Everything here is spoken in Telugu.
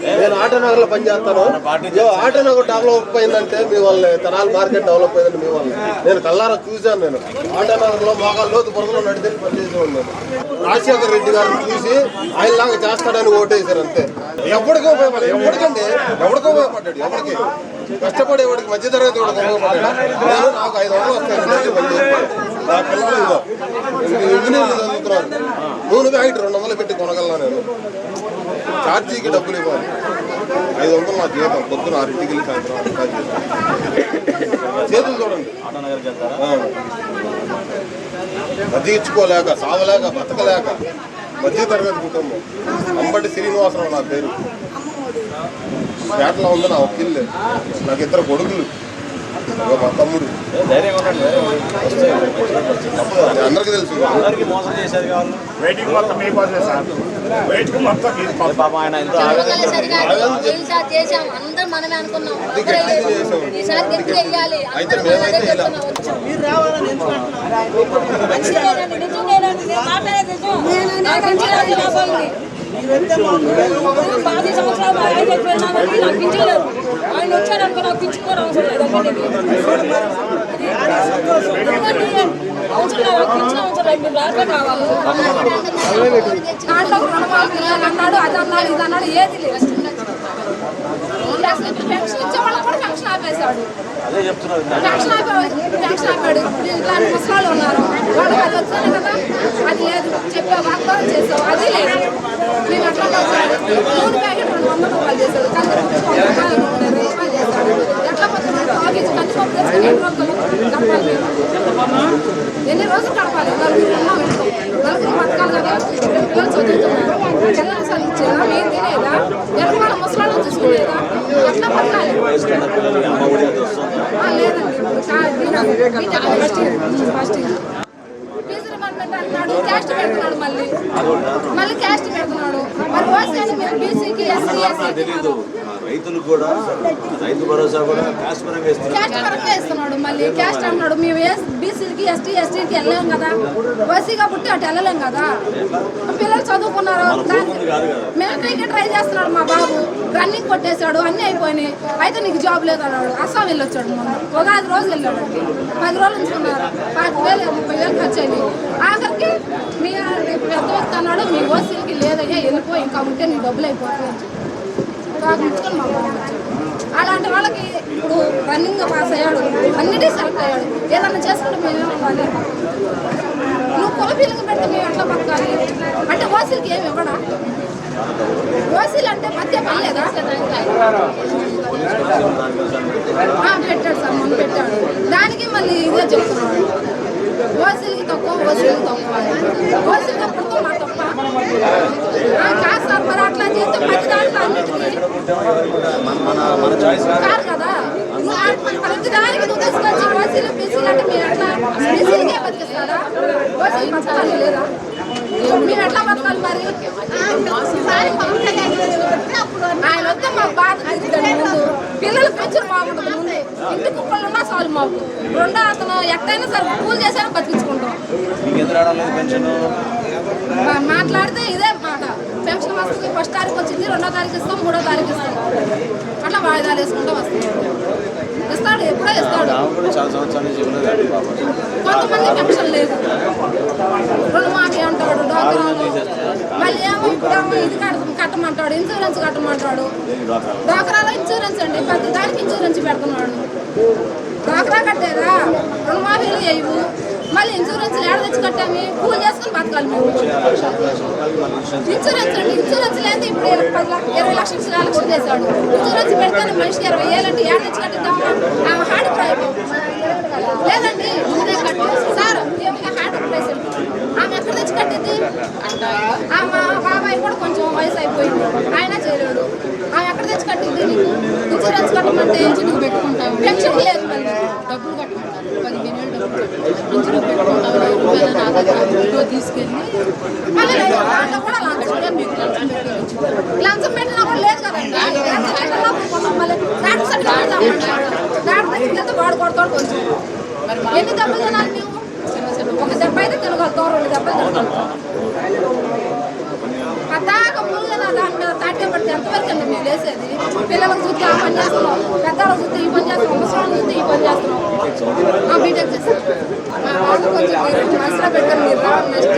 నేను ఆటోనగర్లో పనిచేస్తాను. ఆటోనగర్ డెవలప్ అయిందంటే మీ వల్లే, తెనాలి మార్కెట్ డెవలప్ అయిందంటే మీ వల్లే. నేను కల్లారా చూశాను. నేను ఆటోనగర్లో మోకాళ్ళ లోతు బురదలో నడితే పనిచేసి ఉన్నాను. రాజశేఖర రెడ్డి గారిని చూసి ఆయనలాగా చేస్తాడని ఓటేశారు అంతే. ఎవరికో ఉపయోగపడదు, ఎవరికండి ఎవరికో ఉపయోగపడ్డాడు. ఎవరికి కష్టపడేవాడికి మధ్యతరగతి వాడికి ఉపయోగపడ్డాడు. నేను నాకు 500 వస్తాయి నా పిల్లలు ఇంజనీర్లు చదువుతున్నారు. నూనె ప్యాకెట్ 200 పెట్టి కొనగలను. నేను ఛార్జీకి డబ్బులు ఇవ్వాలి. 500 నా జీతం. పొద్దున 6కి వెళ్ళి సాయంత్రం చేతులు చూడండి. బతికించుకోలేక, సావలేక, బతకలేక మధ్య తరగతి కుటుంబం. అంబటి శ్రీనివాసరావు నా పేరు. పేటలో ఉంది నా ఒక ఇల్లు. నాకు 2 కొడుకులు, మా తమ్ముడు. అందరికి తెలుసు. అయితే మేమైతే ఆయన వచ్చారనుకో నాకు పింఛన్ అవసరం లేదు. దాంట్లో రుణమాఫీ అన్నాడు, అది అన్నాడు, ఇది అన్నాడు, ఏది లేదు. పెన్షన్ ఇచ్చే వాళ్ళకి కూడా పెన్షన్ ఆపేశాడు. పెన్షన్ ఆపాడు. ఇట్లాంటి ముసలాళ్ళు ఉన్నారు, వాళ్ళకి అది వచ్చాను కదా, అది లేదు. చెప్పే వాగ్దానం చేసావు, అది లేదు. మేము ఎట్లా నూనె ప్యాకెట్ 200 రూపాయలు చేశాడు. కంది 20 రూపాయలు చేశాడు. ఎట్లా పోతున్నాడు? ఆఫీస్ కందిపప్పు తెచ్చుకుని ఎన్ని రోజులు గడపాలి? నలుగురు బతకాలి కదా. పిల్లలు చదువుతున్నారు, పిల్లలు చదివించేదా, మేము తినేదా, వెనక వాళ్ళ ముసలాళ్ళు చూసుకునేదా? ఎట్లా బతకాలి? లేదండి, ఫస్ట్ ఫీజు రిమెంట్ అంటున్నాడు, క్యాస్ట్ పెడుతున్నాడు, మళ్ళీ క్యాస్ట్ పెడుతున్నాడు. మరి ఓసీ బీసీకి ఎస్సీ ఎస్సీ రైతులు కూడా రైతు భరోసా కూడా క్యాస్ట్ పరంగా ఇస్తున్నాడు. మళ్ళీ క్యాస్ట్ అన్నాడు. మేము బీసీకి ఎస్టీకి వెళ్ళలేం కదా, ఓసీగా పుట్టి అటు వెళ్ళలేం కదా. పిల్లలు చదువుకున్నారు, మిలిటరీకి ట్రై చేస్తున్నాడు మా బాబు. రన్నింగ్ కొట్టేశాడు, అన్నీ అయిపోయినాయి. అయితే నీకు జాబ్ లేదు అన్నాడు. అస్సాం వెళ్ళొచ్చాడు. మొన్న 1 రోజు వెళ్ళాడు. 10 రోజులు ఉంచుకున్నారు. 25,000 30,000 ఖర్చు అయినాయి. ఆఖరికి మీ పెద్ద వ్యక్తి అన్నాడు, మీ ఓసీలకి లేదయ్యా, వెళ్ళిపోయి ఇంకా ఉంటే నీ డబ్బులు అయిపోతాయి. ఉంచుకొని మా బాబు వచ్చాడు. అలాంటి వాళ్ళకి ఇప్పుడు రన్నింగ్ పాస్ అయ్యాడు, అన్నిటి సెలెక్ట్ అయ్యాడు. ఏదన్నా చేసుకుంటే మేమేమవ్వాలి? నువ్వు కులపీలకు పెడితే మేము ఎట్లా బతకాలి? అంటే ఓసీలకి ఏమి ఇవ్వడా? ఓసీలు అంటే మధ్య పని లేదా? పెట్టాడు సార్, మొన్న పెట్టాడు. దానికి మళ్ళీ ఇదే చెప్తున్నాడు, ఓసీలకి తక్కువ, ఓసీలకి తక్కువ. ఓసీలు తక్కువ మా తప్ప కాదు సార్. మరి అట్లా చేస్తే ప్రతి దాంట్లో అన్నిటికీ కాదు కదా. ప్రతి దానికి నువ్వు తీసుకొచ్చి ఓసీలు బీసీలు అంటే మీరు ఎట్లా? బీసీలకే బతికిస్తారా? ఓసీలు బతకాలి లేదా? మేము ఎట్లా బతకాలి మరి? ఆయన వస్తే మాకు బాధ ముందు, పిల్లలు పెంచులు బాగుంటుంది. ముందు ఇంటి కుక్కలు ఉన్నా చాలు మాకు. రెండో అతను ఎట్టయినా సరే పూలు చేసాను బతికించుకుంటాం. మాట్లాడితే ఇదే మాట, పెన్షన్ వస్తుంది. 1వ తారీఖు వచ్చింది, 2వ తారీఖు ఇస్తాం, 3వ తారీఖు ఇస్తాం. అట్లా వాయిదాలు వేసుకుంటూ వస్తాం. ఇస్తాడు, ఎప్పుడో ఇస్తాడు. కొంతమంది పెన్షన్ లేదు, రుణమాఫీ అంటాడు, డోకరాలు. మళ్ళీ ఏమో ఇప్పుడేమో ఇది కట్టమంటాడు, ఇన్సూరెన్స్ కట్టమంటాడు. డోకరాలో ఇన్సూరెన్స్ అండి, ప్రతి దానికి ఇన్సూరెన్స్ పెడుతున్నాడు. డోకరా కట్టేదా, రుణమాఫీలు వేయవు. మళ్ళీ ఇన్సూరెన్స్ ఏడ తెచ్చి కట్టాము, పూలు చేసుకుని బతకాలి మేము. ఇన్సూరెన్స్ అండి, ఇన్సూరెన్స్ లేదు. ఇప్పుడు 20 లక్షలు కూడా చేశాడు. ఇన్సూరెన్స్ పెడితే మనిషికి 20,000 అంటే ఏడ తెచ్చి కట్టిద్దామా? ఆమె హార్ట్ ప్రాబ్లం లేదండి, ముందే కట్టి సార్ హార్ట్ పేషెంట్. ఆమె ఎక్కడ తెచ్చి కట్టింది? ఆమె బాబాయ్ కూడా కొంచెం వయసు అయిపోయింది, ఆయన చేయలేడు. ఆమె ఎక్కడ తెచ్చి కట్టింది? నీకు ఇన్సూరెన్స్ కట్టమంటే పెట్టుకుంటాం. పెన్షన్ లేదు, మళ్ళీ డబ్బులు కట్టమంటారు. 15,000 డబ్బులు తీసుకెళ్ళి మళ్ళీ దాంట్లో కూడా లంచం పెట్టినా కూడా లేదు కదండి. దాంట్లో వాడు కొడతాడు కొంచెం. ఎన్ని దెబ్బలు తినాలి మేము? ఒక దెబ్బ అయితే తినగలుగుతాం, 2 దెబ్బలు తినగలుగుతాం. పద్దాక పూలు దాని మీద తాటే పడితే ఎంతవరకు లేసేది. పిల్లలకు చూస్తే ఆ పని చేస్తున్నాం, పెద్దవాళ్ళకి చూస్తే ఈ పని చేస్తున్నాం, ముసలాళ్ళకి చూస్తే ఈ పని చేస్తున్నాం. బీటెక్ చేస్తాం. మా బాబు కొంచెం మీరు మనసులో పెట్టారు, మీరు రావాలి నెక్స్ట్